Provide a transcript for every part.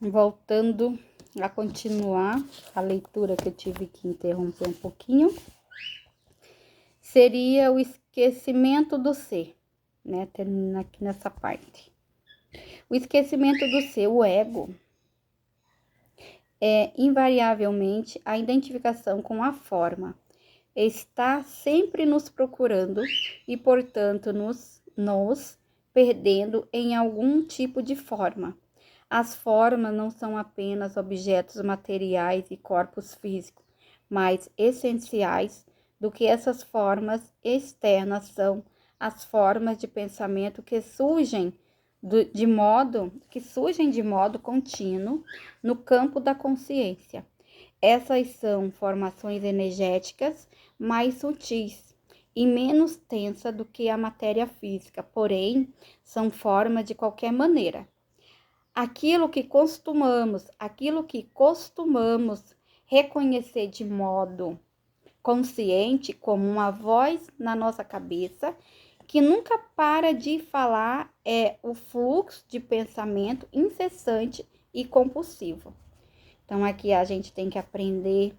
Voltando a continuar a leitura que eu tive que interromper um pouquinho, seria o esquecimento do ser, né? Terminando aqui nessa parte. O esquecimento do ser, o ego, é invariavelmente a identificação com a forma. Está sempre nos procurando e, portanto, nos perdendo em algum tipo de forma. As formas não são apenas objetos materiais e corpos físicos, mas essenciais do que essas formas externas são as formas de pensamento que surgem de modo contínuo no campo da consciência. Essas são formações energéticas mais sutis e menos tensas do que a matéria física, porém, são formas de qualquer maneira. Aquilo que costumamos reconhecer de modo consciente como uma voz na nossa cabeça, que nunca para de falar, é o fluxo de pensamento incessante e compulsivo. Então, aqui a gente tem que aprender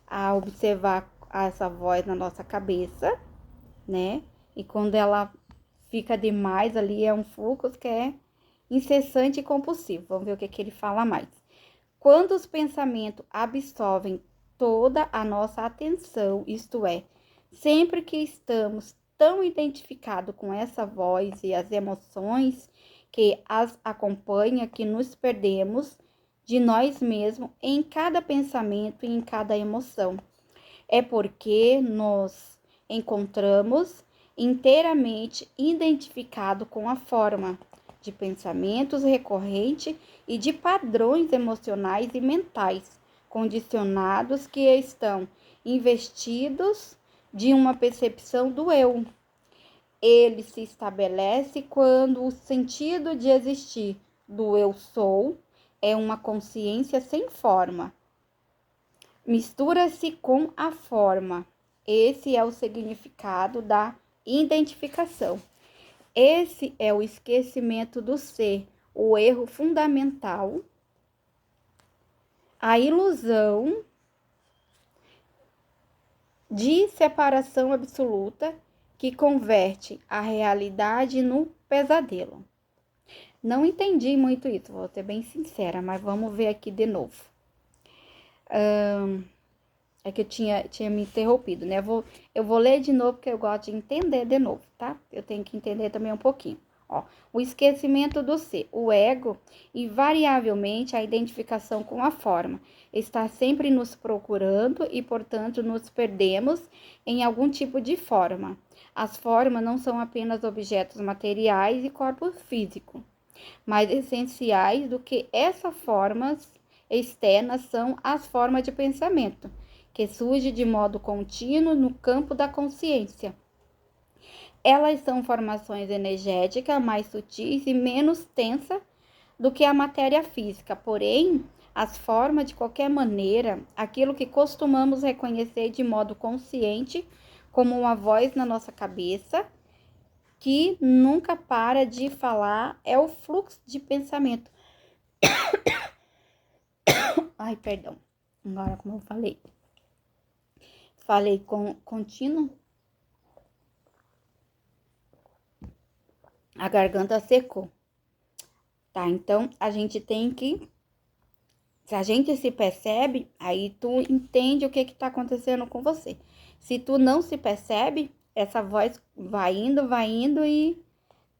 a observar essa voz na nossa cabeça, né? E quando ela fica demais ali, é um fluxo que é incessante e compulsivo. Vamos ver o que ele fala mais. Quando os pensamentos absorvem toda a nossa atenção, isto é, sempre que estamos tão identificados com essa voz e as emoções que as acompanham, que nos perdemos de nós mesmos em cada pensamento e em cada emoção. É porque nos encontramos inteiramente identificados com a forma de pensamentos recorrentes e de padrões emocionais e mentais condicionados que estão investidos de uma percepção do eu. Ele se estabelece quando o sentido de existir do eu sou é uma consciência sem forma. Mistura-se com a forma. Esse é o significado da identificação. Esse é o esquecimento do ser, o erro fundamental, a ilusão de separação absoluta que converte a realidade no pesadelo. Não entendi muito isso, vou ser bem sincera, mas vamos ver aqui de novo. É que eu tinha me interrompido, né? Eu vou ler de novo, porque eu gosto de entender de novo, tá? Eu tenho que entender também um pouquinho. Ó, o esquecimento do ser, o ego, invariavelmente a identificação com a forma. Está sempre nos procurando e, portanto, nos perdemos em algum tipo de forma. As formas não são apenas objetos materiais e corpo físico, mais essenciais do que essas formas externas são as formas de pensamento, que surgem de modo contínuo no campo da consciência. Elas são formações energéticas mais sutis e menos tensas do que a matéria física, porém, as formas de qualquer maneira, aquilo que costumamos reconhecer de modo consciente como uma voz na nossa cabeça, que nunca para de falar, é o fluxo de pensamento. Ai, perdão. Agora, como eu falei com contínuo, a garganta secou. Tá, então a gente tem que, se a gente se percebe, aí tu entende o que tá acontecendo com você. Se tu não se percebe, essa voz vai indo e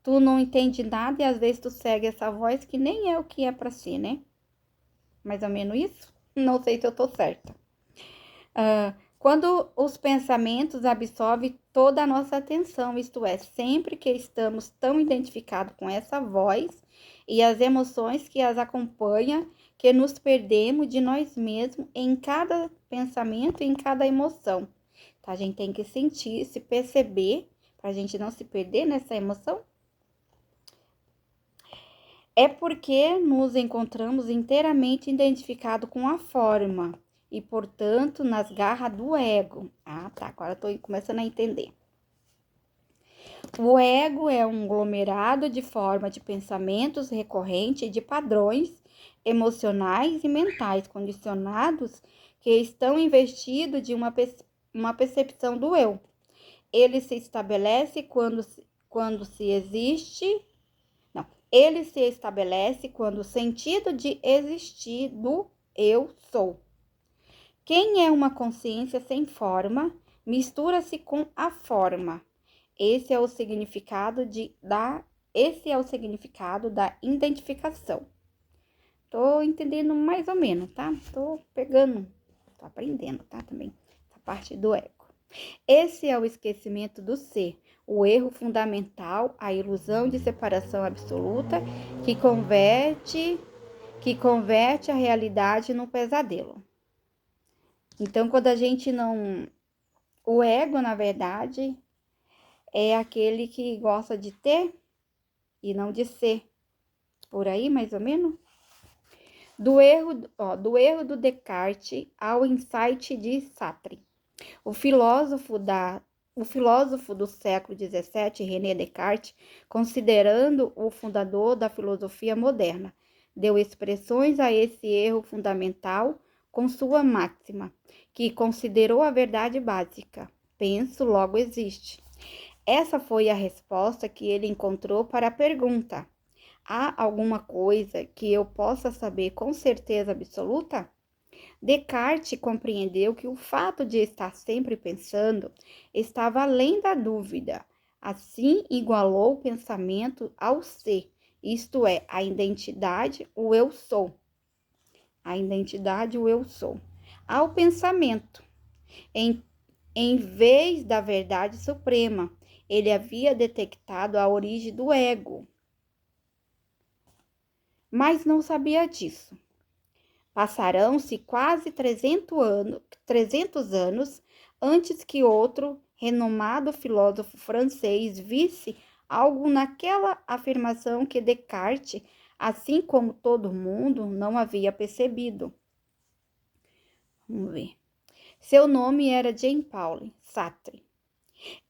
tu não entende nada e às vezes tu segue essa voz que nem é o que é pra si, né? Mais ou menos isso? Não sei se eu tô certa. Quando os pensamentos absorvem toda a nossa atenção, isto é, sempre que estamos tão identificados com essa voz e as emoções que as acompanham, que nos perdemos de nós mesmos em cada pensamento e em cada emoção. Tá? A gente tem que sentir, se perceber, para a gente não se perder nessa emoção. É porque nos encontramos inteiramente identificados com a forma e, portanto, nas garras do ego. Ah, tá, agora tô começando a entender. O ego é um aglomerado de forma de pensamentos recorrentes e de padrões emocionais e mentais condicionados que estão investidos de uma percepção do eu. Ele se estabelece quando se existe. Não, ele se estabelece quando o sentido de existir do eu sou. Quem é uma consciência sem forma, mistura-se com a forma. Esse é o significado da identificação. Tô entendendo mais ou menos, tá? Tô aprendendo, tá? Também essa parte do ego. Esse é o esquecimento do ser, o erro fundamental, a ilusão de separação absoluta que converte a realidade num pesadelo. Então, quando a gente não... O ego, na verdade, é aquele que gosta de ter e não de ser. Por aí, mais ou menos? Do erro do Descartes ao insight de Sartre. O filósofo do século XVII, René Descartes, considerando o fundador da filosofia moderna, deu expressões a esse erro fundamental com sua máxima, que considerou a verdade básica: penso, logo existe. Essa foi a resposta que ele encontrou para a pergunta: há alguma coisa que eu possa saber com certeza absoluta? Descartes compreendeu que o fato de estar sempre pensando estava além da dúvida. Assim, igualou o pensamento ao ser, isto é, a identidade, o eu sou. A identidade, o eu sou. Ao pensamento, em vez da verdade suprema, ele havia detectado a origem do ego, mas não sabia disso. Passarão-se quase 300 anos antes que outro renomado filósofo francês visse algo naquela afirmação que Descartes, assim como todo mundo, não havia percebido. Vamos ver. Seu nome era Jean-Paul Sartre.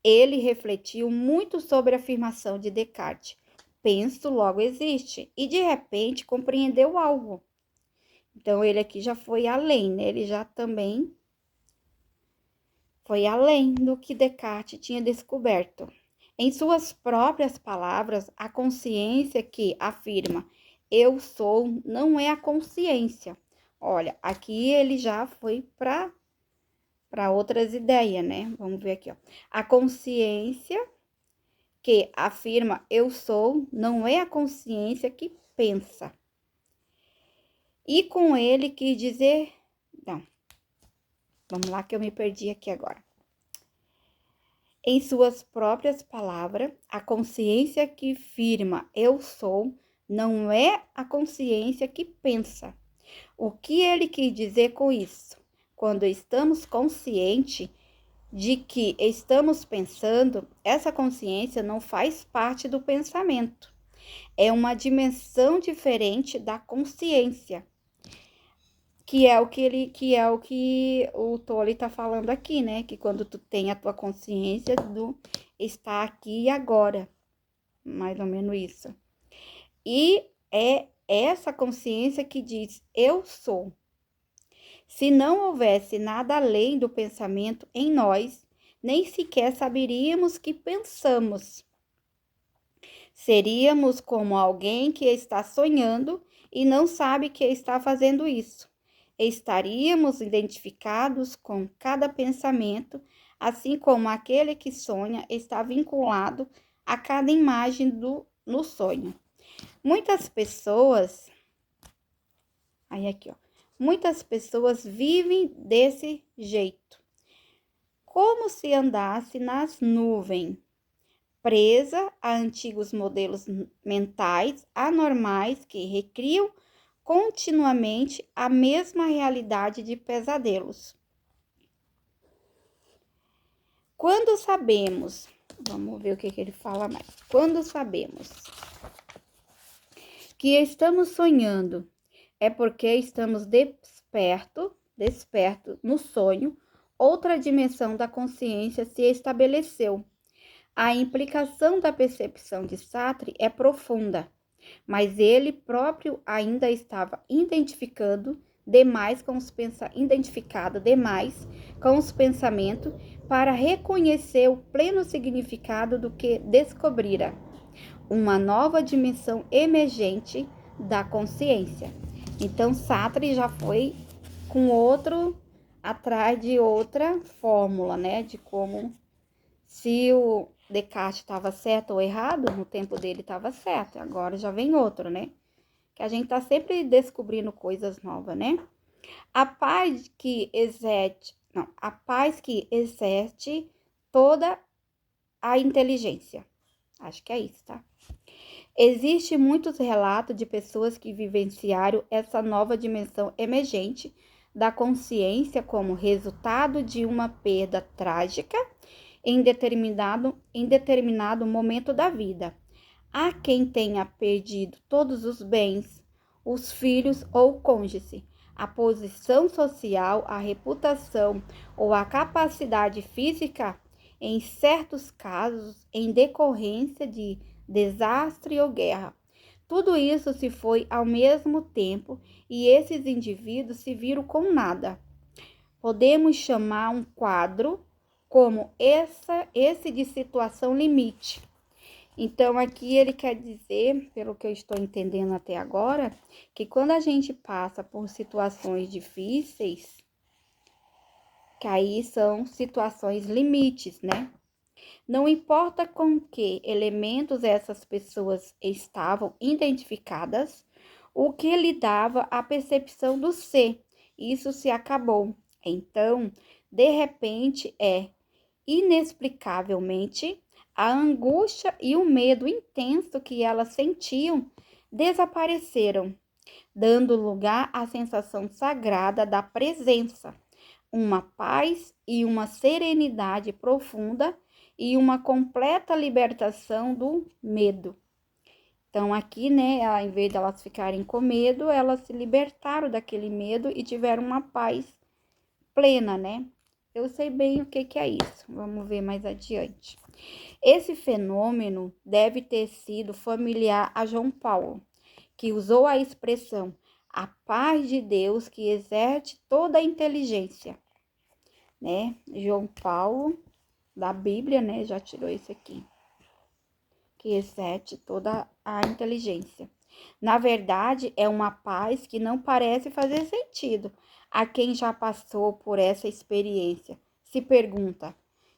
Ele refletiu muito sobre a afirmação de Descartes: penso, logo existe, e de repente compreendeu algo. Então, ele aqui já foi além, né? Ele já também foi além do que Descartes tinha descoberto. Em suas próprias palavras, a consciência que afirma eu sou não é a consciência. Olha, aqui ele já foi para outras ideias, né? Vamos ver aqui, ó. A consciência que afirma eu sou não é a consciência que pensa. E com ele quis dizer... Não, vamos lá que eu me perdi aqui agora. Em suas próprias palavras, a consciência que afirma eu sou não é a consciência que pensa. O que ele quis dizer com isso? Quando estamos conscientes de que estamos pensando, essa consciência não faz parte do pensamento. É uma dimensão diferente da consciência, que é o que o Tolle está falando aqui, né? Que quando tu tem a tua consciência do estar aqui e agora, mais ou menos isso. E é essa consciência que diz eu sou. Se não houvesse nada além do pensamento em nós, nem sequer saberíamos que pensamos. Seríamos como alguém que está sonhando e não sabe que está fazendo isso. Estaríamos identificados com cada pensamento, assim como aquele que sonha está vinculado a cada imagem no sonho. Muitas pessoas... Aí aqui, ó. Muitas pessoas vivem desse jeito, como se andasse nas nuvens, presa a antigos modelos mentais anormais que recriam continuamente a mesma realidade de pesadelos. Quando sabemos, vamos ver o que ele fala mais. Quando sabemos que estamos sonhando, é porque estamos desperto no sonho, outra dimensão da consciência se estabeleceu. A implicação da percepção de Sartre é profunda. mas ele próprio ainda estava identificado demais com os pensamentos para reconhecer o pleno significado do que descobrira, uma nova dimensão emergente da consciência. Então, Sartre já foi com outro, atrás de outra fórmula, né? De como, se o Descartes estava certo ou errado, no tempo dele estava certo, agora já vem outro, né? Que a gente tá sempre descobrindo coisas novas, né? A paz que exerce toda a inteligência. Acho que é isso, tá? Existem muitos relatos de pessoas que vivenciaram essa nova dimensão emergente da consciência como resultado de uma perda trágica em determinado momento da vida. Há quem tenha perdido todos os bens, os filhos ou o cônjuge, a posição social, a reputação ou a capacidade física, em certos casos, em decorrência de desastre ou guerra. Tudo isso se foi ao mesmo tempo e esses indivíduos se viram com nada. Podemos chamar um quadro como esse de situação limite. Então, aqui ele quer dizer, pelo que eu estou entendendo até agora, que quando a gente passa por situações difíceis, que aí são situações limites, né? Não importa com que elementos essas pessoas estavam identificadas, o que lhe dava a percepção do ser, isso se acabou. Então, de repente, inexplicavelmente, a angústia e o medo intenso que elas sentiam desapareceram, dando lugar à sensação sagrada da presença, uma paz e uma serenidade profunda e uma completa libertação do medo. Então, aqui, né, ao invés de elas ficarem com medo, elas se libertaram daquele medo e tiveram uma paz plena, né? Eu sei bem o que é isso. Vamos ver mais adiante. Esse fenômeno deve ter sido familiar a João Paulo, que usou a expressão a paz de Deus que exerce toda a inteligência, né? João Paulo, da Bíblia, né? Já tirou esse aqui. Que exerce toda a inteligência. Na verdade, é uma paz que não parece fazer sentido a quem já passou por essa experiência. Se pergunta,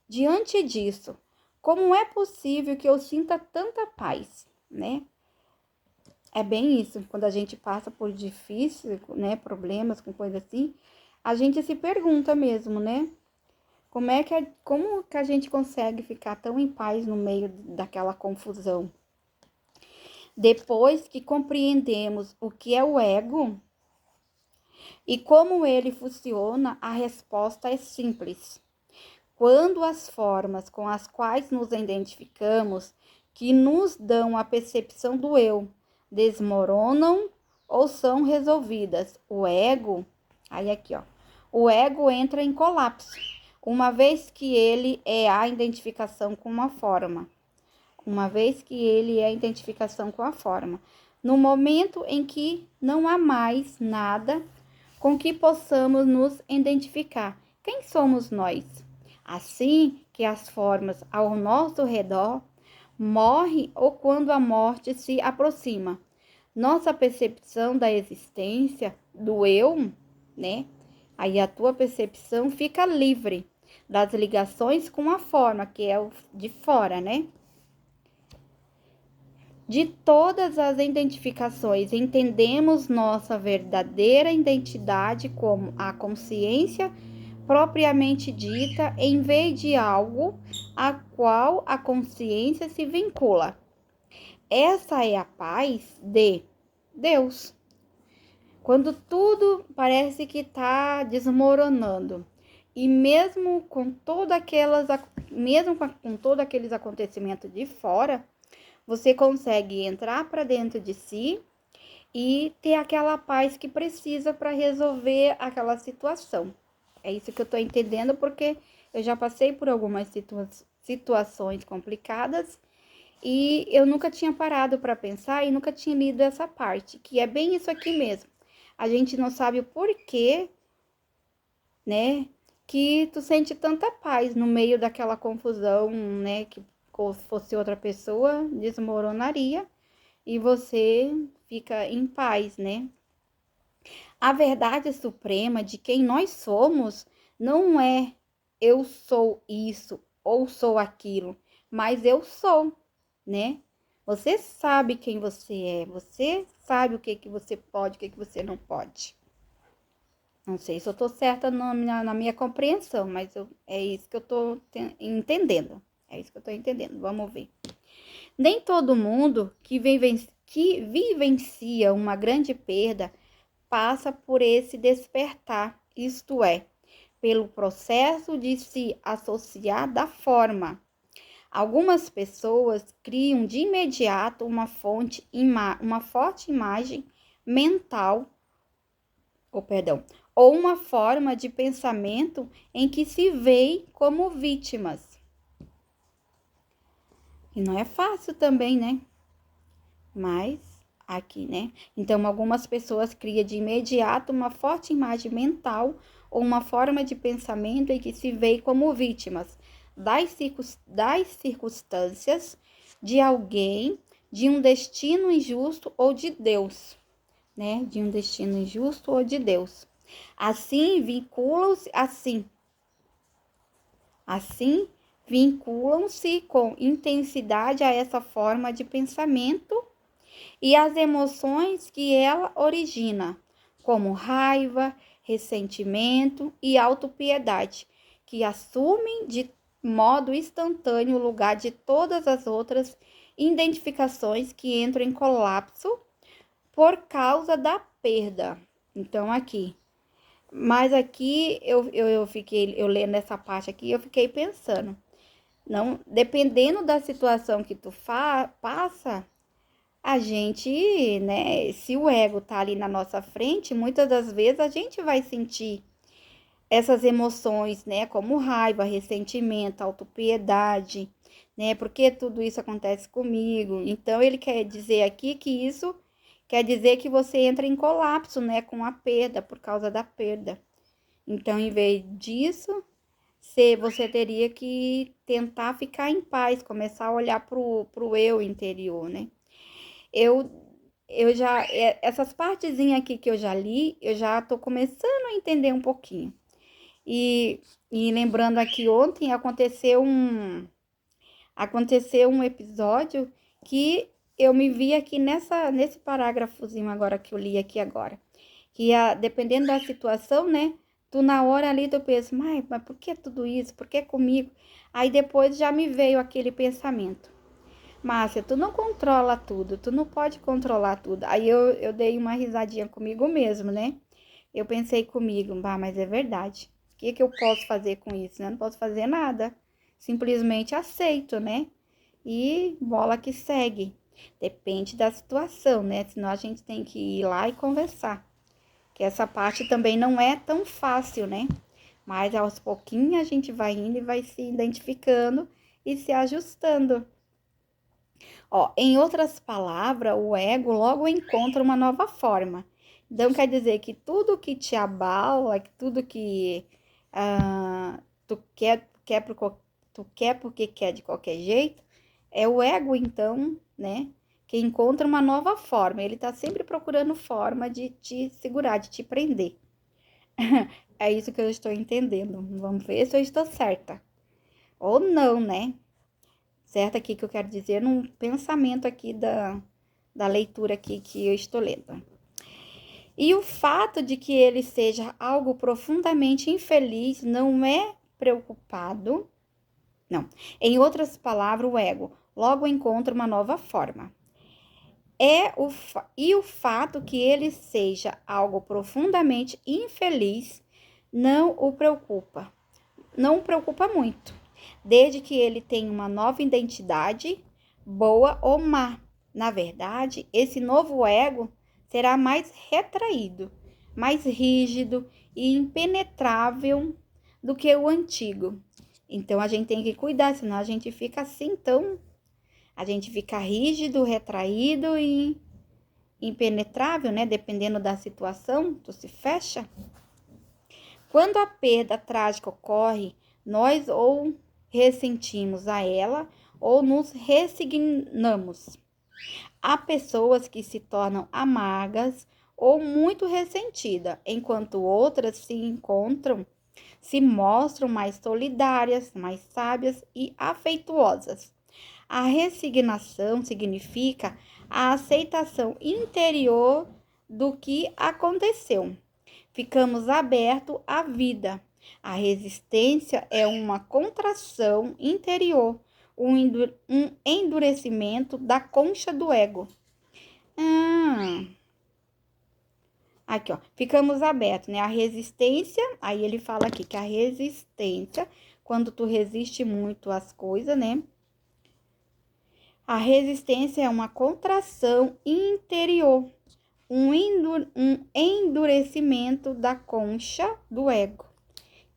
diante disso, como é possível que eu sinta tanta paz, né? É bem isso, quando a gente passa por difíceis, né, problemas com coisa assim, a gente se pergunta mesmo, né? Como que a gente consegue ficar tão em paz no meio daquela confusão? Depois que compreendemos o que é o ego e como ele funciona, a resposta é simples. Quando as formas com as quais nos identificamos, que nos dão a percepção do eu, desmoronam ou são resolvidas, o ego entra em colapso, uma vez que ele é a identificação com uma forma. No momento em que não há mais nada com que possamos nos identificar, quem somos nós? Assim que as formas ao nosso redor morrem ou quando a morte se aproxima, nossa percepção da existência, do eu, né? Aí a tua percepção fica livre das ligações com a forma, que é o de fora, né? De todas as identificações, entendemos nossa verdadeira identidade como a consciência propriamente dita, em vez de algo a qual a consciência se vincula. Essa é a paz de Deus. Quando tudo parece que está desmoronando, e mesmo com todos aqueles acontecimentos de fora, você consegue entrar para dentro de si e ter aquela paz que precisa para resolver aquela situação. É isso que eu estou entendendo, porque eu já passei por algumas situações complicadas E eu nunca tinha parado para pensar e nunca tinha lido essa parte, que é bem isso aqui mesmo. A gente não sabe o porquê, né, que tu sente tanta paz no meio daquela confusão, né, que se fosse outra pessoa, desmoronaria e você fica em paz, né? A verdade suprema de quem nós somos não é eu sou isso ou sou aquilo, mas eu sou, né? Você sabe quem você é, você sabe o que que você pode, o que que você não pode. Não sei se eu tô certa na minha compreensão, mas é isso que eu tô entendendo. É isso que eu tô entendendo. Vamos ver. Nem todo mundo que vivencia uma grande perda passa por esse despertar, isto é, pelo processo de se associar da forma. Algumas pessoas criam de imediato uma forte imagem mental, ou uma forma de pensamento em que se veem como vítimas. E não é fácil também, né? Mas aqui, né? Então, algumas pessoas criam de imediato uma forte imagem mental ou uma forma de pensamento em que se veem como vítimas das circunstâncias, de alguém, de um destino injusto ou de Deus, né? De um destino injusto ou de Deus. Assim vinculam-se com intensidade a essa forma de pensamento e as emoções que ela origina, como raiva, ressentimento e autopiedade, que assumem de modo instantâneo o lugar de todas as outras identificações que entram em colapso por causa da perda. Então, aqui. Mas aqui eu lendo essa parte aqui, eu fiquei pensando. Não, dependendo da situação que tu passa, a gente, né, se o ego tá ali na nossa frente, muitas das vezes a gente vai sentir essas emoções, né, como raiva, ressentimento, autopiedade, né, porque tudo isso acontece comigo. Então, ele quer dizer aqui que isso quer dizer que você entra em colapso, né, com a perda, por causa da perda. Então, em vez disso, você teria que tentar ficar em paz, começar a olhar pro eu interior, né? Eu, essas partezinhas aqui que eu já li, eu já tô começando a entender um pouquinho. E lembrando aqui, ontem aconteceu um episódio que eu me vi aqui nesse parágrafozinho agora que eu li aqui agora. Que dependendo da situação, né? Tu na hora ali tu pensa, mas por que tudo isso? Por que comigo? Aí depois já me veio aquele pensamento. Márcia, tu não controla tudo, tu não pode controlar tudo. Aí eu dei uma risadinha comigo mesmo, né? Eu pensei comigo, mas é verdade. O que eu posso fazer com isso? Eu não posso fazer nada. Simplesmente aceito, né? E bola que segue. Depende da situação, né? Senão a gente tem que ir lá e conversar. Que essa parte também não é tão fácil, né? Mas aos pouquinhos a gente vai indo e vai se identificando e se ajustando. Ó, em outras palavras, o ego logo encontra uma nova forma. Então, quer dizer que tudo que te abala, que tudo que tu quer porque quer de qualquer jeito, é o ego, então, né? Que encontra uma nova forma. Ele tá sempre procurando forma de te segurar, de te prender. É isso que eu estou entendendo. Vamos ver se eu estou certa. Ou não, né? Certo aqui que eu quero dizer num pensamento aqui da leitura aqui que eu estou lendo. E o fato de que ele seja algo profundamente infeliz não é preocupado. Não. Em outras palavras, o ego logo encontra uma nova forma. E o fato que ele seja algo profundamente infeliz não o preocupa. Não o preocupa muito, desde que ele tenha uma nova identidade, boa ou má. Na verdade, esse novo ego será mais retraído, mais rígido e impenetrável do que o antigo. Então, a gente tem que cuidar, senão a gente fica assim tão A gente fica rígido, retraído e impenetrável, né? Dependendo da situação, tu se fecha. Quando a perda trágica ocorre, nós ou ressentimos a ela ou nos resignamos. Há pessoas que se tornam amargas ou muito ressentidas, enquanto outras se mostram mais solidárias, mais sábias e afetuosas. A resignação significa a aceitação interior do que aconteceu. Ficamos abertos à vida. A resistência é uma contração interior, um endurecimento da concha do ego. Aqui, ó, ficamos abertos, né? A resistência, aí ele fala aqui que a resistência, quando tu resiste muito às coisas, né? A resistência é uma contração interior, um endurecimento da concha do ego.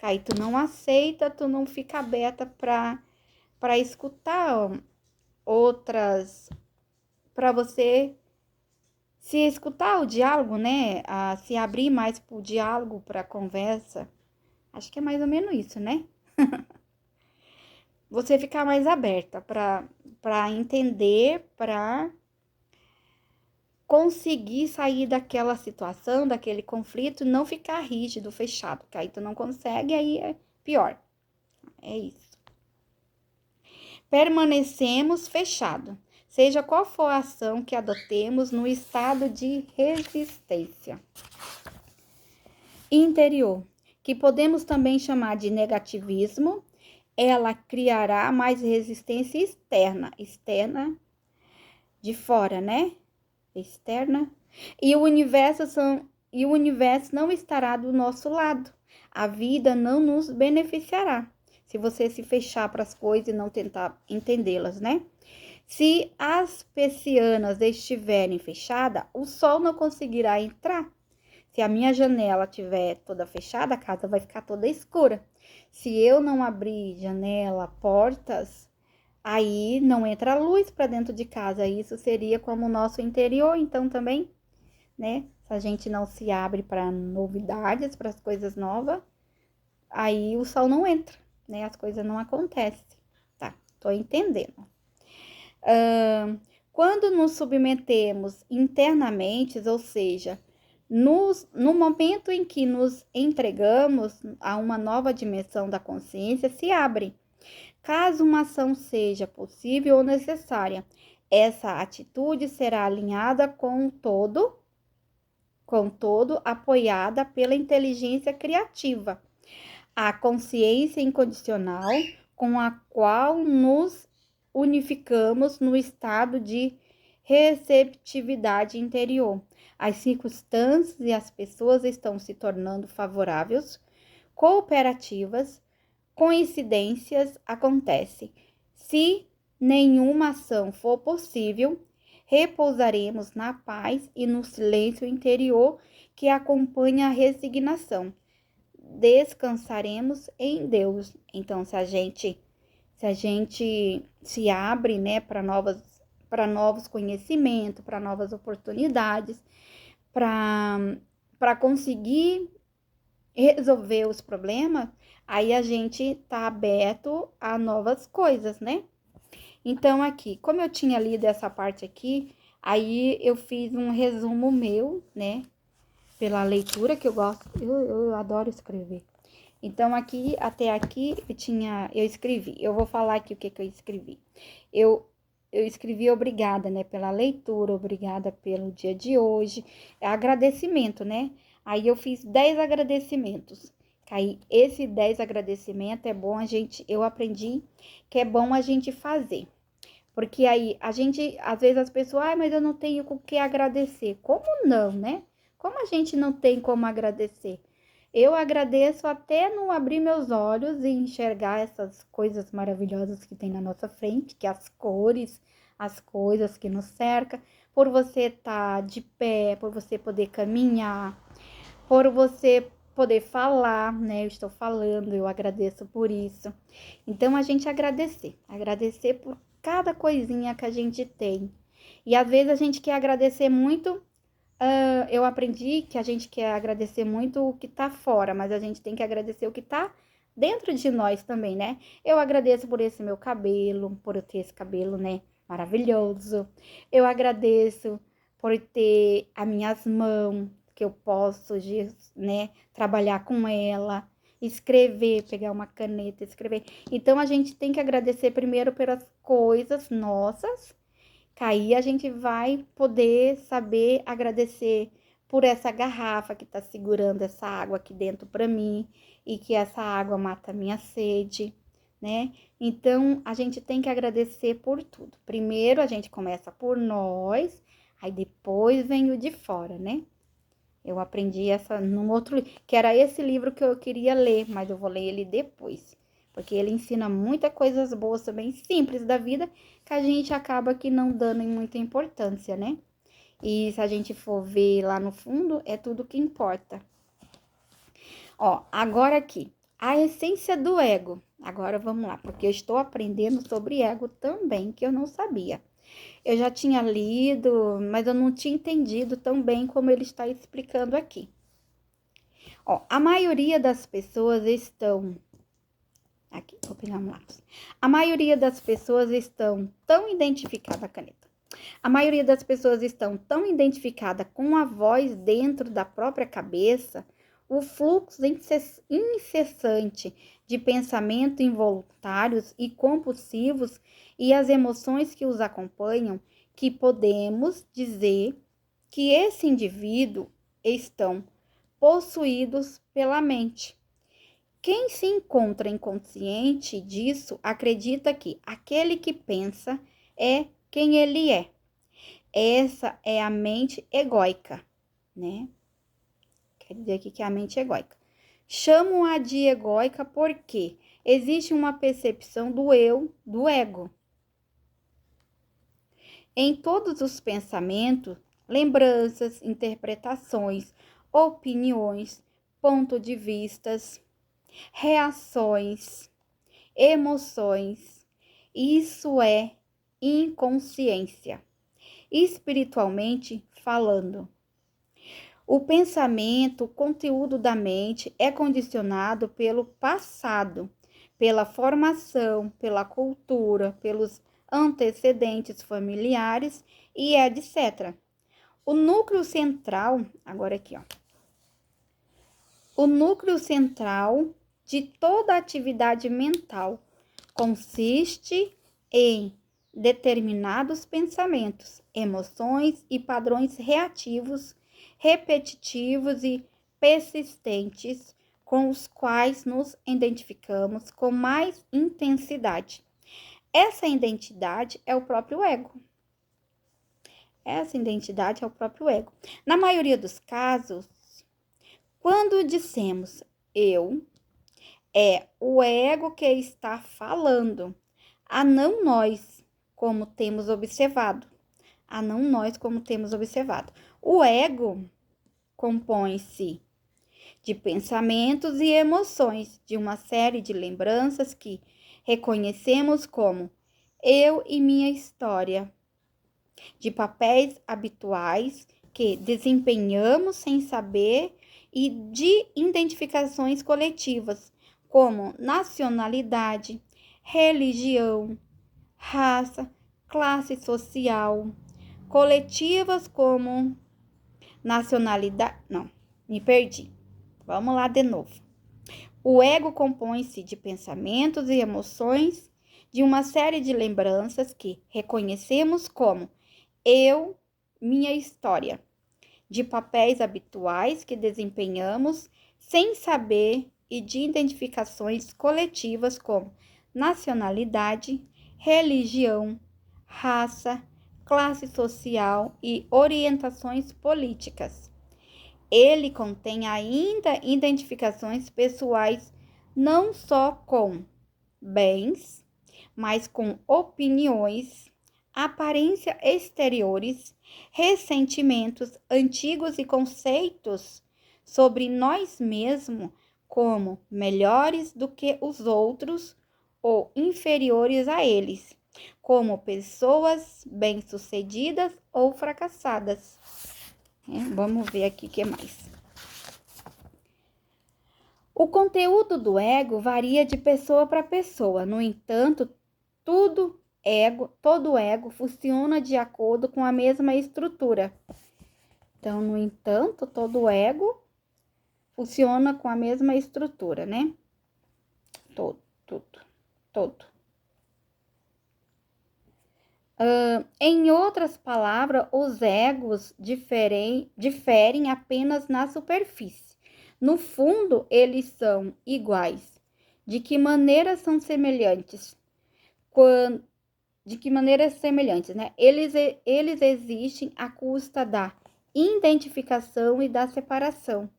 Aí tu não aceita, tu não fica aberta para escutar outras, para você se escutar o diálogo, né? Se abrir mais pro diálogo, pra conversa. Acho que é mais ou menos isso, né? Você ficar mais aberta para entender, para conseguir sair daquela situação, daquele conflito, não ficar rígido, fechado, que aí tu não consegue, aí é pior. É isso. Permanecemos fechados, seja qual for a ação que adotemos no estado de resistência interior, que podemos também chamar de negativismo, ela criará mais resistência externa de fora, né? Externa. E o universo não estará do nosso lado. A vida não nos beneficiará se você se fechar para as coisas e não tentar entendê-las, né? Se as persianas estiverem fechadas, o sol não conseguirá entrar. Se a minha janela estiver toda fechada, a casa vai ficar toda escura. Se eu não abrir janela, portas, aí não entra luz para dentro de casa. Isso seria como o nosso interior, então também, né? Se a gente não se abre para novidades, para as coisas novas, aí o sol não entra, né? As coisas não acontecem. Tá, tô entendendo. Quando nos submetemos internamente, ou seja, no momento em que nos entregamos a uma nova dimensão da consciência, se abre. Caso uma ação seja possível ou necessária, essa atitude será alinhada com todo, apoiada pela inteligência criativa, a consciência incondicional com a qual nos unificamos no estado de receptividade interior. As circunstâncias e as pessoas estão se tornando favoráveis, cooperativas, coincidências acontecem. Se nenhuma ação for possível, repousaremos na paz e no silêncio interior que acompanha a resignação. Descansaremos em Deus. Então, se a gente se abre, né, para novos conhecimentos, para novas oportunidades, para conseguir resolver os problemas, aí a gente tá aberto a novas coisas, né? Então, aqui, como eu tinha lido essa parte aqui, aí eu fiz um resumo meu, né? Pela leitura que eu gosto, eu adoro escrever. Então, aqui, até aqui, eu escrevi. Eu vou falar aqui o que eu escrevi. Eu escrevi obrigada, né, pela leitura, obrigada pelo dia de hoje. É agradecimento, né? Aí eu fiz 10 agradecimentos. Aí, esse 10 agradecimentos é bom eu aprendi que é bom a gente fazer. Porque aí, às vezes as pessoas, mas eu não tenho com o que agradecer. Como não, né? Como a gente não tem como agradecer? Eu agradeço até não abrir meus olhos e enxergar essas coisas maravilhosas que tem na nossa frente, que as cores, as coisas que nos cercam, por você estar de pé, por você poder caminhar, por você poder falar, né? Eu estou falando, eu agradeço por isso. Então, a gente agradecer por cada coisinha que a gente tem. E às vezes a gente quer agradecer muito. Eu aprendi que a gente quer agradecer muito o que tá fora, mas a gente tem que agradecer o que tá dentro de nós também, né? Eu agradeço por esse meu cabelo, por eu ter esse cabelo, né? Maravilhoso. Eu agradeço por ter as minhas mãos, que eu posso, né, trabalhar com ela, escrever, pegar uma caneta, escrever. Então a gente tem que agradecer primeiro pelas coisas nossas, que aí a gente vai poder saber agradecer por essa garrafa que tá segurando essa água aqui dentro para mim e que essa água mata a minha sede, né? Então a gente tem que agradecer por tudo. Primeiro a gente começa por nós, aí depois vem o de fora, né? Eu aprendi essa num outro, que era esse livro que eu queria ler, mas eu vou ler ele depois, porque ele ensina muitas coisas boas também, simples da vida, que a gente acaba que não dando muita importância, né? E se a gente for ver lá no fundo, é tudo que importa. Ó, agora aqui, a essência do ego. Agora vamos lá, porque eu estou aprendendo sobre ego também, que eu não sabia. Eu já tinha lido, mas eu não tinha entendido tão bem como ele está explicando aqui. Ó, a maioria das pessoas estão... Aqui, vou pegar um lápis. A maioria das pessoas estão tão identificada a caneta. A maioria das pessoas estão tão identificada com a voz dentro da própria cabeça, o fluxo incessante de pensamentos involuntários e compulsivos e as emoções que os acompanham, que podemos dizer que esse indivíduo estão possuídos pela mente. Quem se encontra inconsciente disso acredita que aquele que pensa é quem ele é. Essa é a mente egóica, né? Quer dizer aqui que é a mente egóica. Chamam-a de egóica porque existe uma percepção do eu, do ego. Em todos os pensamentos, lembranças, interpretações, opiniões, pontos de vistas, reações, emoções, isso é inconsciência, espiritualmente falando. O pensamento, o conteúdo da mente é condicionado pelo passado, pela formação, pela cultura, pelos antecedentes familiares e etc. O núcleo central, agora aqui, ó. O núcleo central de toda atividade mental consiste em determinados pensamentos, emoções e padrões reativos, repetitivos e persistentes com os quais nos identificamos com mais intensidade. Essa identidade é o próprio ego. Essa identidade é o próprio ego. Na maioria dos casos, quando dissemos eu, é o ego que está falando, a não nós, como temos observado. A não nós, como temos observado. O ego compõe-se de pensamentos e emoções, de uma série de lembranças que reconhecemos como eu e minha história, de papéis habituais que desempenhamos sem saber e de identificações coletivas, como nacionalidade, religião, raça, classe social, coletivas como nacionalidade. Não, me perdi. Vamos lá de novo. O ego compõe-se de pensamentos e emoções, de uma série de lembranças que reconhecemos como eu, minha história, de papéis habituais que desempenhamos sem saber e de identificações coletivas como nacionalidade, religião, raça, classe social e orientações políticas. Ele contém ainda identificações pessoais não só com bens, mas com opiniões, aparência exteriores, ressentimentos antigos e conceitos sobre nós mesmos como melhores do que os outros ou inferiores a eles, como pessoas bem-sucedidas ou fracassadas. Vamos ver aqui o que mais. O conteúdo do ego varia de pessoa para pessoa. No entanto, todo ego funciona de acordo com a mesma estrutura. Então, no entanto, todo ego funciona com a mesma estrutura, né? Todo. Em outras palavras, os egos diferem apenas na superfície. No fundo, eles são iguais. De que maneira são semelhantes? De que maneira semelhantes, né? Eles existem à custa da identificação e da separação.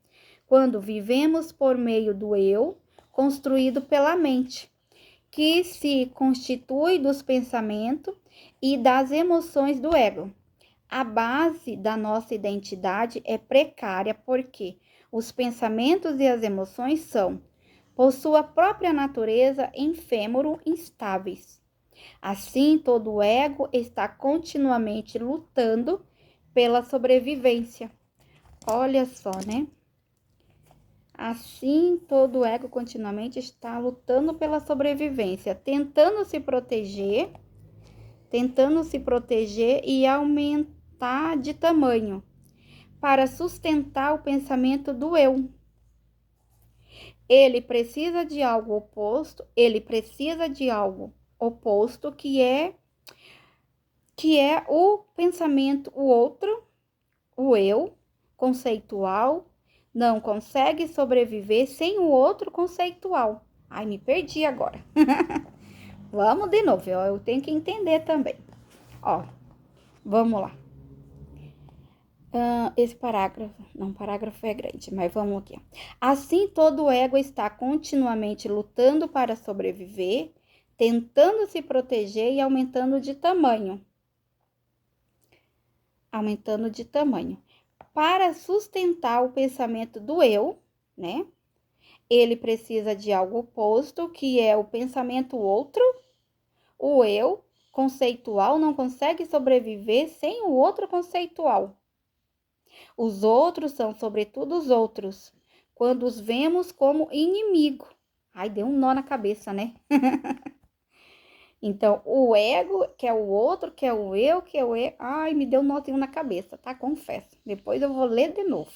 Quando vivemos por meio do eu, construído pela mente, que se constitui dos pensamentos e das emoções do ego. A base da nossa identidade é precária porque os pensamentos e as emoções são, por sua própria natureza, efêmero, instáveis. Assim, todo ego está continuamente lutando pela sobrevivência. Olha só, né? Assim, todo ego continuamente está lutando pela sobrevivência, tentando se proteger e aumentar de tamanho para sustentar o pensamento do eu. Ele precisa de algo oposto, que é o pensamento, o outro, o eu conceitual, não consegue sobreviver sem o outro conceitual. Ai, me perdi agora. Vamos de novo, eu tenho que entender também. Ó, vamos lá. Esse parágrafo é grande, mas vamos aqui. Assim, todo ego está continuamente lutando para sobreviver, tentando se proteger e aumentando de tamanho. Para sustentar o pensamento do eu, né? Ele precisa de algo oposto, que é o pensamento outro. O eu conceitual não consegue sobreviver sem o outro conceitual. Os outros são, sobretudo, os outros, quando os vemos como inimigo. Ai, deu um nó na cabeça, né? Então, o ego, que é o outro, que é o eu, que é o eu. Ai, me deu um nozinho na cabeça, tá? Confesso. Depois eu vou ler de novo.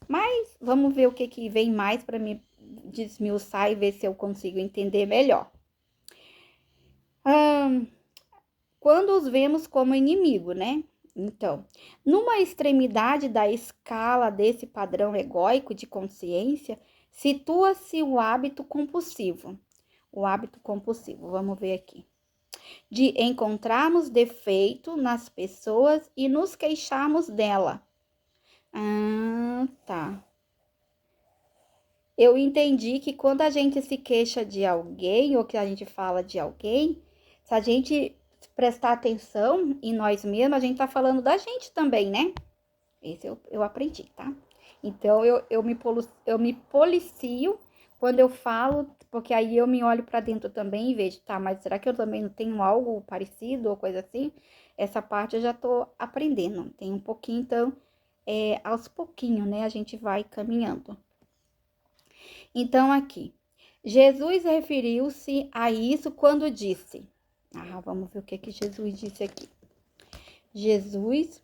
Mas vamos ver o que vem mais para me desmiuçar e ver se eu consigo entender melhor. Quando os vemos como inimigo, né? Então, numa extremidade da escala desse padrão egóico de consciência, situa-se o hábito compulsivo. Vamos ver aqui. De encontrarmos defeito nas pessoas e nos queixarmos dela. Tá. Eu entendi que quando a gente se queixa de alguém ou que a gente fala de alguém, se a gente prestar atenção em nós mesmos, a gente tá falando da gente também, né? Esse eu aprendi, tá? Então, eu me policio quando eu falo, porque aí eu me olho para dentro também e vejo, tá, mas será que eu também não tenho algo parecido ou coisa assim? Essa parte eu já tô aprendendo, tem um pouquinho, então, aos pouquinhos, né, a gente vai caminhando. Então, aqui, Jesus referiu-se a isso quando disse, vamos ver o que Jesus disse aqui. Jesus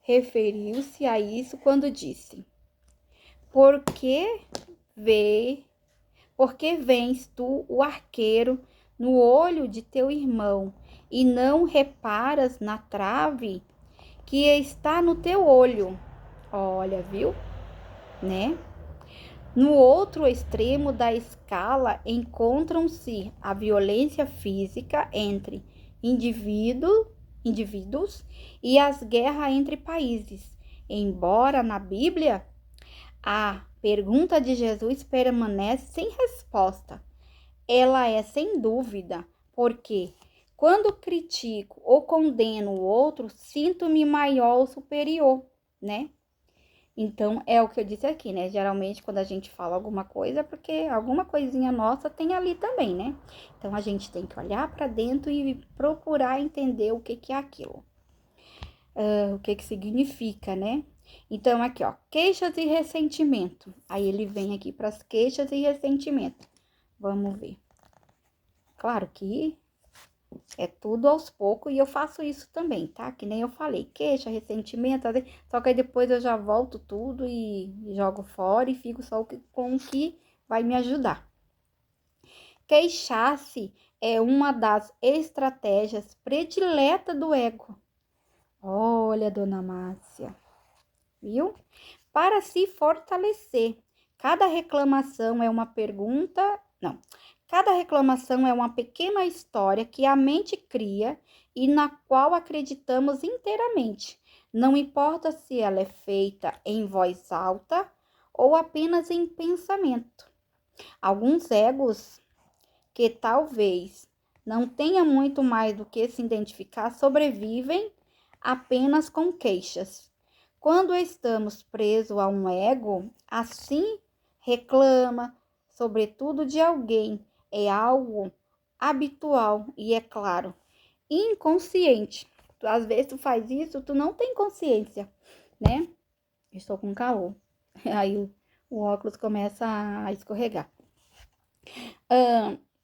referiu-se a isso quando disse, Por que vens tu o arqueiro no olho de teu irmão e não reparas na trave que está no teu olho? Olha, viu? Né? No outro extremo da escala encontram-se a violência física entre indivíduos e as guerras entre países. Embora na Bíblia a pergunta de Jesus permanece sem resposta. Ela é sem dúvida, porque quando critico ou condeno o outro, sinto-me maior ou superior, né? Então, é o que eu disse aqui, né? Geralmente, quando a gente fala alguma coisa, é porque alguma coisinha nossa tem ali também, né? Então, a gente tem que olhar para dentro e procurar entender o que é aquilo, o que significa, né? Então, aqui, ó, queixas e ressentimento. Aí, ele vem aqui para as queixas e ressentimento. Vamos ver. Claro que é tudo aos poucos e eu faço isso também, tá? Que nem eu falei, queixa, ressentimento, só que aí depois eu já volto tudo e jogo fora e fico só com o que vai me ajudar. Queixar-se é uma das estratégias prediletas do ego. Olha, dona Márcia, viu? Para se fortalecer. Cada reclamação é uma pergunta, não. Cada reclamação é uma pequena história que a mente cria e na qual acreditamos inteiramente. Não importa se ela é feita em voz alta ou apenas em pensamento. Alguns egos que talvez não tenham muito mais do que se identificar sobrevivem apenas com queixas. Quando estamos presos a um ego, assim reclama, sobretudo de alguém, é algo habitual e, é claro, inconsciente. Às vezes tu faz isso, tu não tem consciência, né? Estou com calor. Aí o óculos começa a escorregar.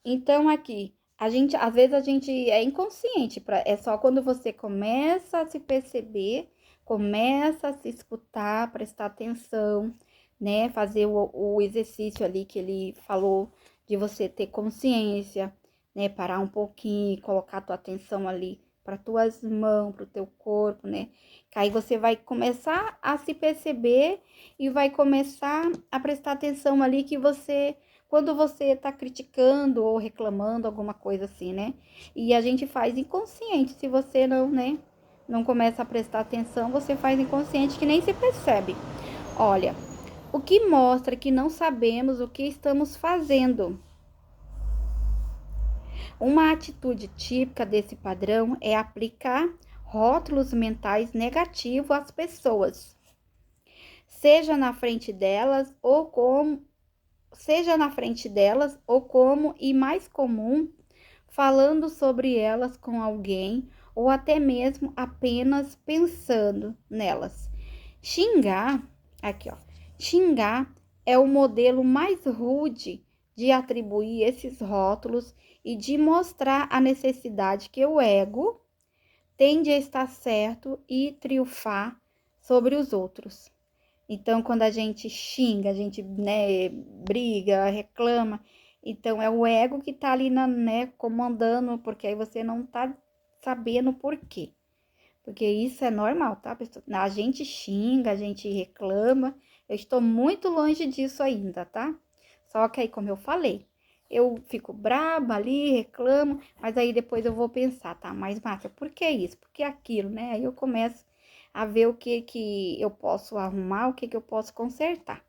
Então, aqui, às vezes a gente é inconsciente, é só quando você começa a se perceber, começa a se escutar, prestar atenção, né? Fazer o exercício ali que ele falou, de você ter consciência, né? Parar um pouquinho, colocar tua atenção ali para tuas mãos, para o teu corpo, né? Que aí você vai começar a se perceber e vai começar a prestar atenção ali que você, quando você tá criticando ou reclamando alguma coisa assim, né? E a gente faz inconsciente, se você não, né? Não começa a prestar atenção, você faz inconsciente que nem se percebe. Olha, o que mostra que não sabemos o que estamos fazendo. Uma atitude típica desse padrão é aplicar rótulos mentais negativos às pessoas, seja na frente delas ou como, e mais comum, falando sobre elas com alguém ou até mesmo apenas pensando nelas. Xingar, aqui ó, xingar é o modelo mais rude de atribuir esses rótulos e de mostrar a necessidade que o ego tende a estar certo e triunfar sobre os outros. Então, quando a gente xinga, a gente, né, briga, reclama, então é o ego que tá ali, né, comandando, porque aí você não tá sabendo por quê. Porque isso é normal, tá, pessoal? A gente xinga, a gente reclama. Eu estou muito longe disso ainda, tá? Só que aí, como eu falei, eu fico braba ali, reclamo, mas aí depois eu vou pensar, tá? Mas, Márcia, por que isso? Por que aquilo, né? Aí eu começo a ver o que eu posso arrumar, o que eu posso consertar.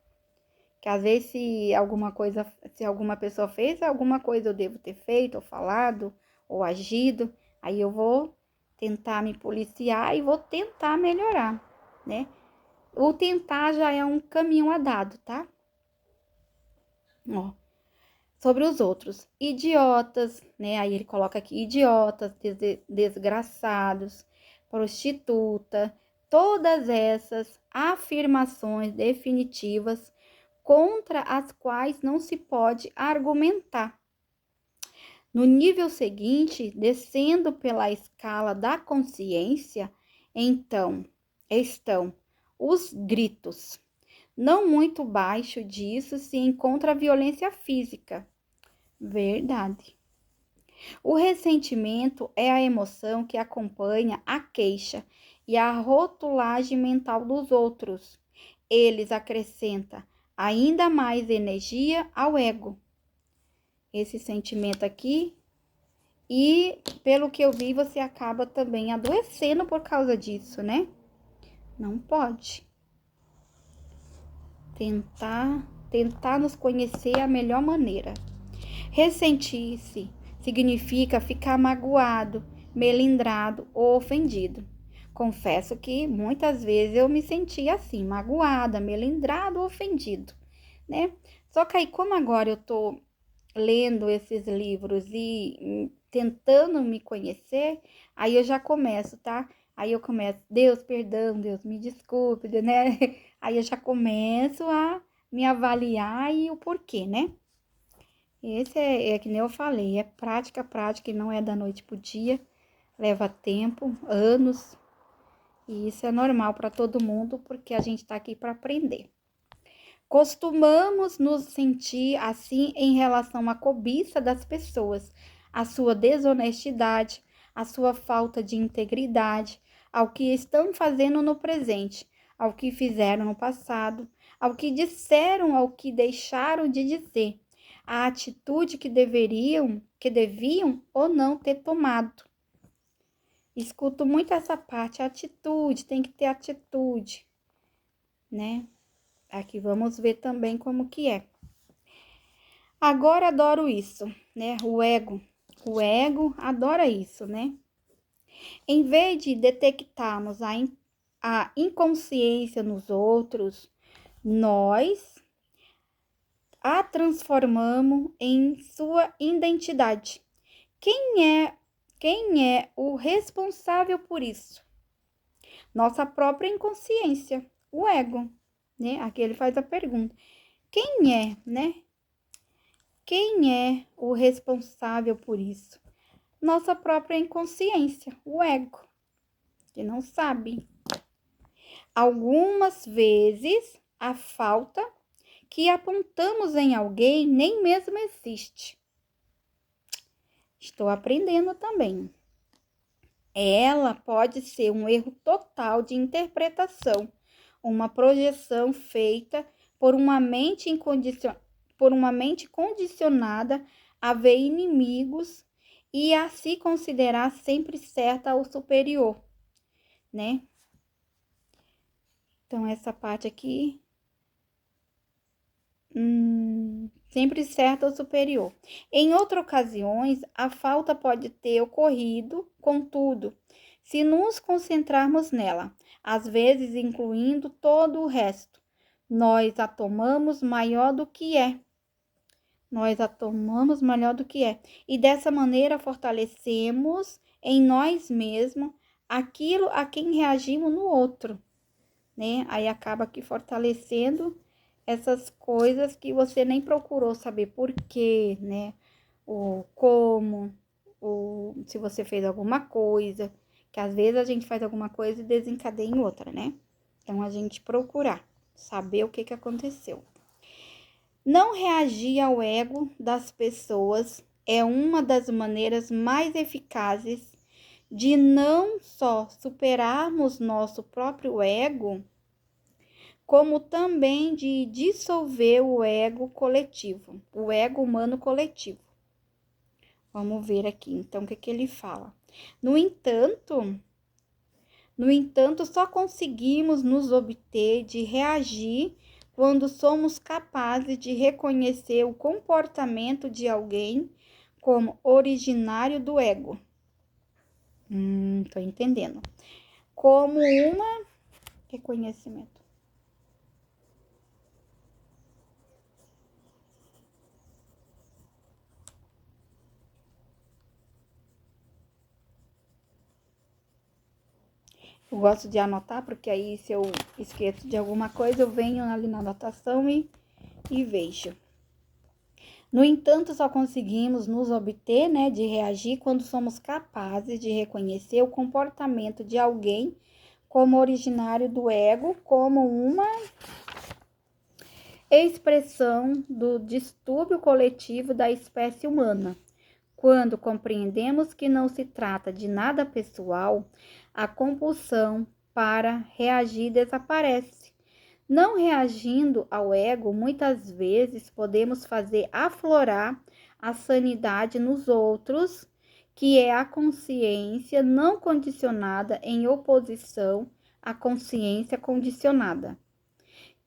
Que às vezes se alguma pessoa fez, alguma coisa eu devo ter feito, ou falado, ou agido, aí eu vou tentar me policiar e vou tentar melhorar, né? O tentar já é um caminho andado, tá? Ó, sobre os outros, idiotas, né? Aí ele coloca aqui idiotas, desgraçados, prostituta, todas essas afirmações definitivas contra as quais não se pode argumentar. No nível seguinte, descendo pela escala da consciência, então estão os gritos. Não muito baixo disso se encontra a violência física. Verdade. O ressentimento é a emoção que acompanha a queixa e a rotulagem mental dos outros. Eles acrescentam ainda mais energia ao ego. Esse sentimento aqui, e pelo que eu vi, você acaba também adoecendo por causa disso, né? Não pode. Tentar nos conhecer a melhor maneira. Ressentir-se significa ficar magoado, melindrado ou ofendido. Confesso que muitas vezes eu me sentia assim, magoada, melindrado, ofendido, né? Só que aí, como agora eu tô lendo esses livros e tentando me conhecer, aí eu já começo, tá? Aí eu começo, Deus, perdão, Deus, me desculpe, né? Aí eu já começo a me avaliar e o porquê, né? Esse é que nem eu falei, é prática, prática e não é da noite pro dia, leva tempo, anos, e isso é normal para todo mundo, porque a gente tá aqui para aprender. Costumamos nos sentir assim em relação à cobiça das pessoas, à sua desonestidade, à sua falta de integridade, ao que estão fazendo no presente, ao que fizeram no passado, ao que disseram, ao que deixaram de dizer, a atitude que deviam ou não ter tomado. Escuto muito essa parte, atitude, tem que ter atitude, né? Aqui vamos ver também como que é. Agora adoro isso, né? O ego adora isso, né? Em vez de detectarmos a inconsciência nos outros, nós a transformamos em sua identidade. Quem é o responsável por isso? Nossa própria inconsciência, o ego, né? Aqui ele faz a pergunta. Quem é, né? Quem é o responsável por isso? Nossa própria inconsciência, o ego, que não sabe. Algumas vezes, a falta que apontamos em alguém nem mesmo existe. Estou aprendendo também. Ela pode ser um erro total de interpretação, uma projeção feita por uma mente condicionada a ver inimigos e a se considerar sempre certa ou superior, né? Então, essa parte aqui, sempre certa ou superior. Em outras ocasiões, a falta pode ter ocorrido, contudo, se nos concentrarmos nela, às vezes incluindo todo o resto, nós a tomamos maior do que é. Nós a tomamos maior do que é. E dessa maneira fortalecemos em nós mesmos aquilo a quem reagimos no outro, né? Aí acaba aqui fortalecendo essas coisas que você nem procurou saber por quê, né? O como, se você fez alguma coisa, que às vezes a gente faz alguma coisa e desencadeia em outra, né? Então a gente procurar saber o que que aconteceu. Não reagir ao ego das pessoas é uma das maneiras mais eficazes de não só superarmos nosso próprio ego, como também de dissolver o ego coletivo, o ego humano coletivo. Vamos ver aqui, então, o que que ele fala. No entanto, só conseguimos nos obter de reagir quando somos capazes de reconhecer o comportamento de alguém como originário do ego. Tô entendendo. Como reconhecimento. Eu gosto de anotar, porque aí se eu esqueço de alguma coisa, eu venho ali na anotação e vejo. No entanto, só conseguimos nos obter, né, de reagir quando somos capazes de reconhecer o comportamento de alguém como originário do ego, como uma expressão do distúrbio coletivo da espécie humana. Quando compreendemos que não se trata de nada pessoal, a compulsão para reagir desaparece. Não reagindo ao ego, muitas vezes podemos fazer aflorar a sanidade nos outros, que é a consciência não condicionada em oposição à consciência condicionada.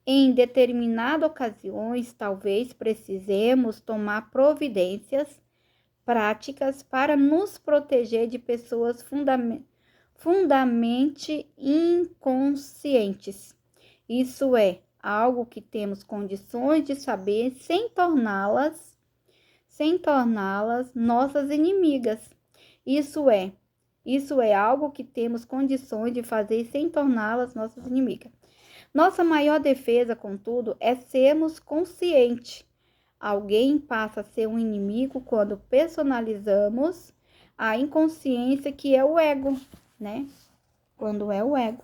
Em determinadas ocasiões, talvez precisemos tomar providências práticas para nos proteger de pessoas fundamente inconscientes. Isso é algo que temos condições de saber sem torná-las nossas inimigas. Isso é algo que temos condições de fazer sem torná-las nossas inimigas. Nossa maior defesa, contudo, é sermos conscientes. Alguém passa a ser um inimigo quando personalizamos a inconsciência, que é o ego, né? Quando é o ego.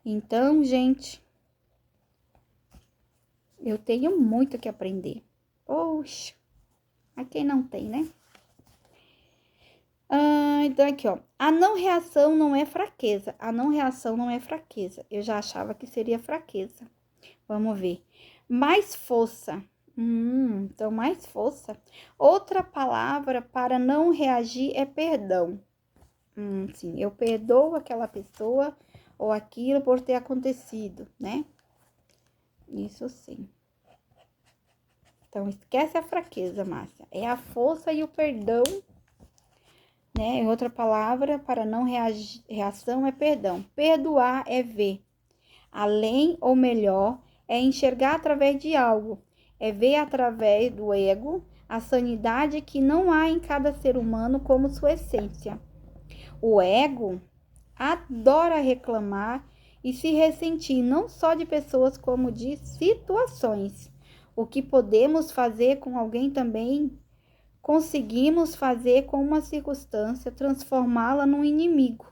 Então, gente, eu tenho muito que aprender. Poxa, a quem não tem, né? Então aqui, ó. A não reação não é fraqueza. A não reação não é fraqueza. Eu já achava que seria fraqueza. Vamos ver. Mais força. Então, mais força. Outra palavra para não reagir é perdão. Sim, eu perdoo aquela pessoa ou aquilo por ter acontecido, né? Isso sim. Então, esquece a fraqueza, Márcia. É a força e o perdão, né? Outra palavra para não reação é perdão. Perdoar é ver. Além ou melhor, é enxergar através de algo. É ver através do ego a sanidade que não há em cada ser humano como sua essência. O ego adora reclamar e se ressentir não só de pessoas como de situações. O que podemos fazer com alguém também conseguimos fazer com uma circunstância, transformá-la num inimigo.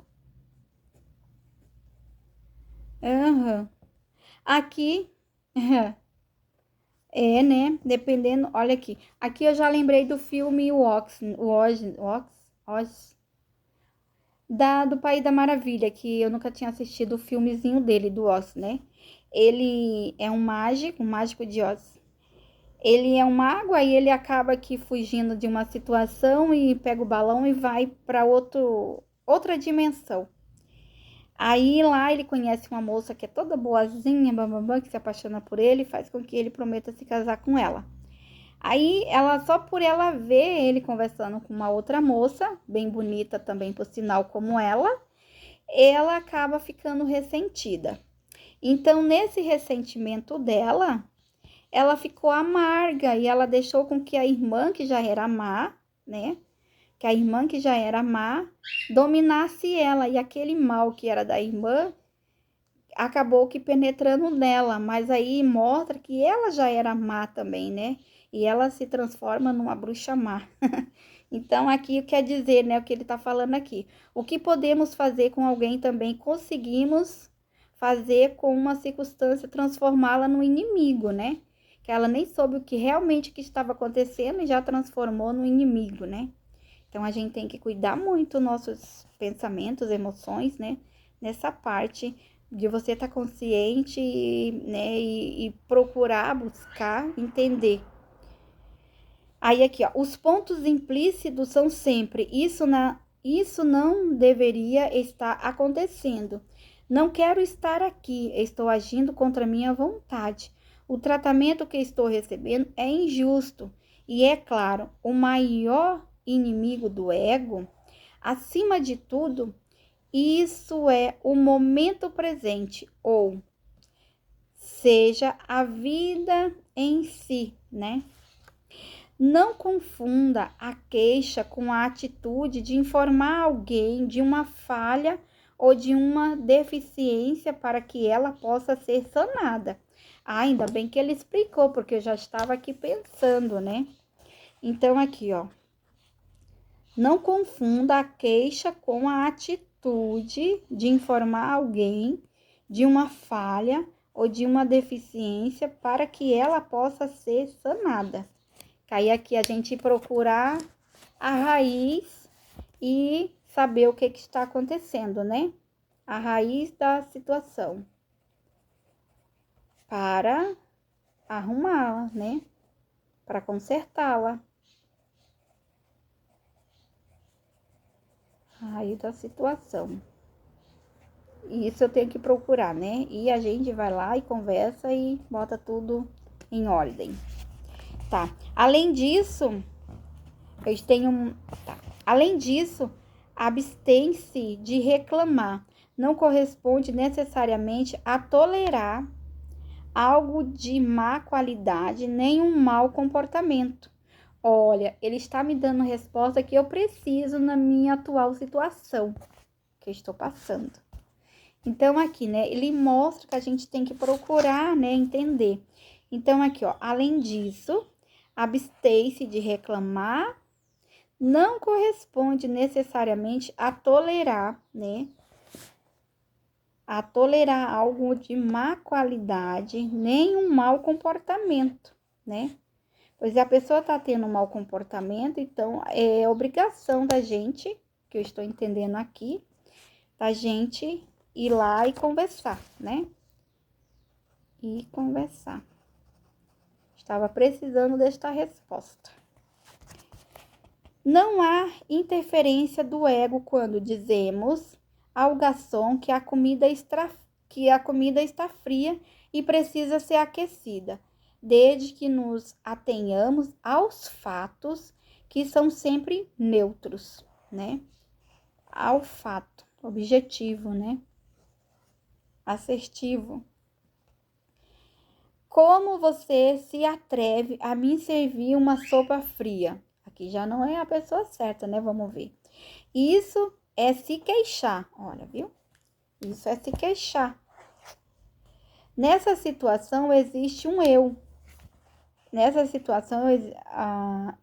Aqui né? Dependendo, olha aqui. Aqui eu já lembrei do filme do País da Maravilha, que eu nunca tinha assistido o filmezinho dele, do Oz, né? Ele é um mágico de Oz. Ele é um mago, aí ele acaba aqui fugindo de uma situação e pega o balão e vai para outra dimensão. Aí lá ele conhece uma moça que é toda boazinha, bambambam, que se apaixona por ele e faz com que ele prometa se casar com ela. Aí ela, só por ela ver ele conversando com uma outra moça, bem bonita também por sinal como ela acaba ficando ressentida. Então nesse ressentimento dela, ela ficou amarga e ela deixou com que a irmã, que já era má, né? Que a irmã que já era má dominasse ela, e aquele mal que era da irmã acabou que penetrando nela, mas aí mostra que ela já era má também, né? E ela se transforma numa bruxa má. Então aqui quer dizer, né, o que ele tá falando aqui. O que podemos fazer com alguém também conseguimos fazer com uma circunstância, transformá-la no inimigo, né? Que ela nem soube o que realmente que estava acontecendo e já transformou no inimigo, né? Então, a gente tem que cuidar muito dos nossos pensamentos, emoções, né? Nessa parte de você estar consciente, né? E procurar, buscar, entender. Aí, aqui, ó. Os pontos implícitos são sempre, isso não deveria estar acontecendo. Não quero estar aqui, estou agindo contra minha vontade. O tratamento que estou recebendo é injusto. E é claro, o maior inimigo do ego, acima de tudo, isso é o momento presente, ou seja, a vida em si, né? Não confunda a queixa com a atitude de informar alguém de uma falha ou de uma deficiência para que ela possa ser sanada. Ainda bem que ele explicou, porque eu já estava aqui pensando, né? Então, aqui, ó. Não confunda a queixa com a atitude de informar alguém de uma falha ou de uma deficiência para que ela possa ser sanada. Aí aqui a gente procurar a raiz e saber o que está acontecendo, né? A raiz da situação. Para arrumá-la, né? Para consertá-la. Aí da situação. Isso eu tenho que procurar, né? E a gente vai lá e conversa e bota tudo em ordem. Tá. Além disso, Além disso, Abstém-se de reclamar. Não corresponde necessariamente a tolerar algo de má qualidade, nem um mau comportamento. Olha, ele está me dando resposta que eu preciso na minha atual situação que eu estou passando. Então, aqui, né, ele mostra que a gente tem que procurar, né, entender. Então, aqui, ó, além disso, abstém-se de reclamar, não corresponde necessariamente a tolerar, né, a tolerar algo de má qualidade, nem um mau comportamento, né? Pois a pessoa tá tendo um mau comportamento, então é obrigação da gente, que eu estou entendendo aqui, da gente ir lá e conversar, né? E conversar. Estava precisando desta resposta. Não há interferência do ego quando dizemos ao garçom que a comida está fria e precisa ser aquecida, desde que nos atenhamos aos fatos que são sempre neutros, né? Ao fato, objetivo, né? Assertivo. Como você se atreve a me servir uma sopa fria? Aqui já não é a pessoa certa, né? Vamos ver. Isso é se queixar, olha, viu? Isso é se queixar. Nessa situação existe um eu. Nessa situação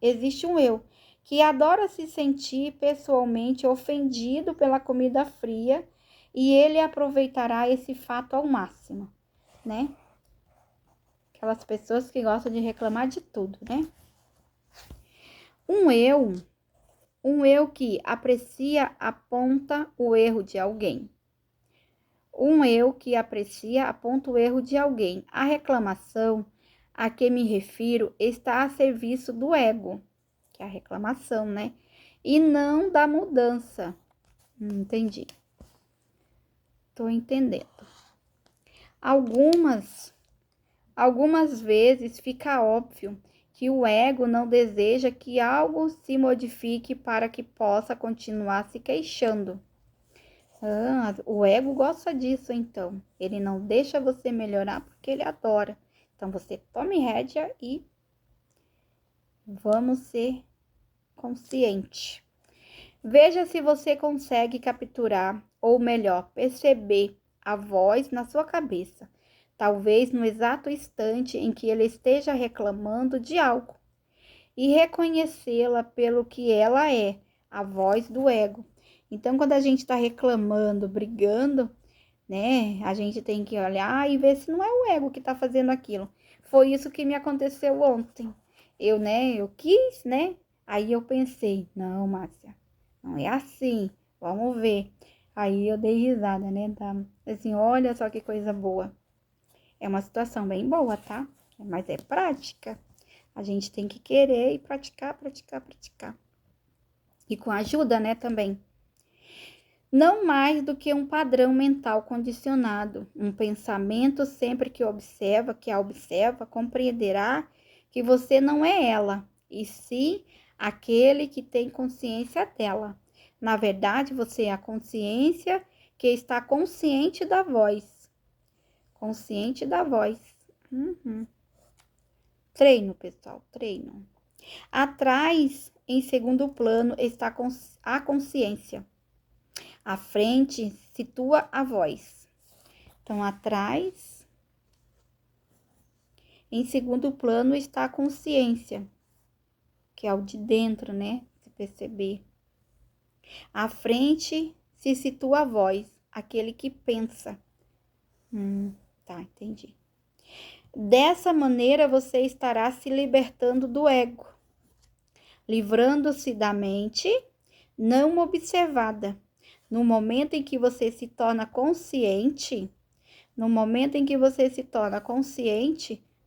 existe um eu que adora se sentir pessoalmente ofendido pela comida fria e ele aproveitará esse fato ao máximo, né? Aquelas pessoas que gostam de reclamar de tudo, né? Um eu que aprecia aponta o erro de alguém. Um eu que aprecia aponta o erro de alguém. A reclamação a que me refiro está a serviço do ego, que é a reclamação, né? E não da mudança. Entendi. Tô entendendo. Algumas vezes fica óbvio que o ego não deseja que algo se modifique para que possa continuar se queixando. O ego gosta disso, então. Ele não deixa você melhorar porque ele adora. Então, você tome rédea e vamos ser consciente. Veja se você consegue capturar, ou melhor, perceber a voz na sua cabeça. Talvez no exato instante em que ele esteja reclamando de algo. E reconhecê-la pelo que ela é, a voz do ego. Então, quando a gente está reclamando, brigando, né? A gente tem que olhar e ver se não é o ego que está fazendo aquilo. Foi isso que me aconteceu ontem. Eu quis, né? Aí eu pensei, não, Márcia, não é assim. Vamos ver. Aí eu dei risada, né? Assim, olha só que coisa boa. É uma situação bem boa, tá? Mas é prática. A gente tem que querer e praticar, praticar, praticar. E com ajuda, né, também. Não mais do que um padrão mental condicionado. Um pensamento sempre que a observa, compreenderá que você não é ela, e sim aquele que tem consciência dela. Na verdade, você é a consciência que está consciente da voz. Consciente da voz. Treino, pessoal, treino. Atrás, em segundo plano, está a consciência. À frente, situa a voz. Então, atrás, em segundo plano, está a consciência, que é o de dentro, né? Se perceber. À frente, se situa a voz, aquele que pensa. Tá, entendi. Dessa maneira, você estará se libertando do ego, livrando-se da mente não observada. No momento em que você se torna consciente,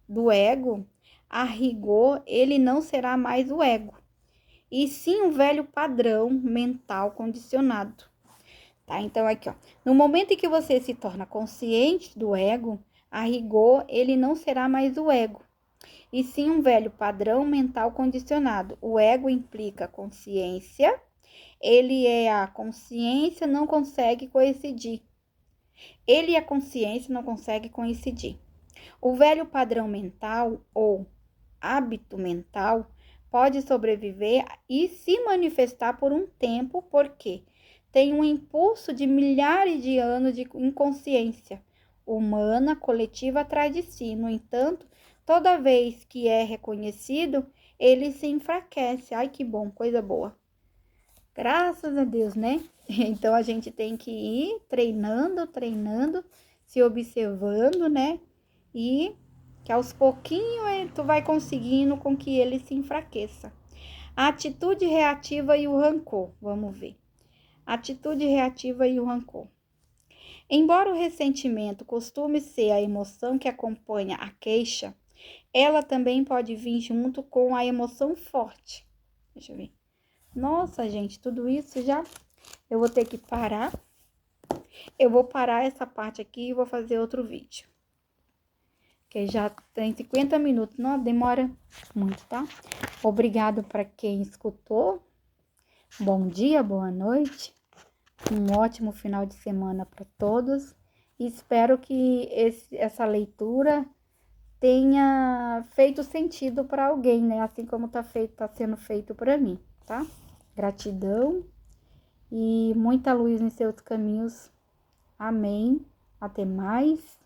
do ego, a rigor, ele não será mais o ego, e sim um velho padrão mental condicionado. Tá? Então, aqui, ó. No momento em que você se torna consciente do ego, a rigor, ele não será mais o ego, e sim um velho padrão mental condicionado. O ego implica consciência Ele é a consciência, não consegue coincidir. Ele e a consciência não conseguem coincidir. O velho padrão mental ou hábito mental pode sobreviver e se manifestar por um tempo, porque tem um impulso de milhares de anos de inconsciência humana coletiva atrás de si. No entanto, toda vez que é reconhecido, ele se enfraquece. Ai, que bom, coisa boa. Graças a Deus, né? Então a gente tem que ir treinando, se observando, né? E que aos pouquinhos tu vai conseguindo com que ele se enfraqueça. A atitude reativa e o rancor, vamos ver. Atitude reativa e o rancor. Embora o ressentimento costume ser a emoção que acompanha a queixa, ela também pode vir junto com a emoção forte. Deixa eu ver. Nossa, gente, tudo isso já... Eu vou ter que parar. Eu vou parar essa parte aqui e vou fazer outro vídeo. Que já tem 50 minutos. Não demora muito, tá? Obrigado para quem escutou. Bom dia, boa noite. Um ótimo final de semana para todos. Espero que essa leitura tenha feito sentido para alguém, né? Assim como tá sendo feito para mim, tá? Gratidão e muita luz em seus caminhos. Amém. Até mais.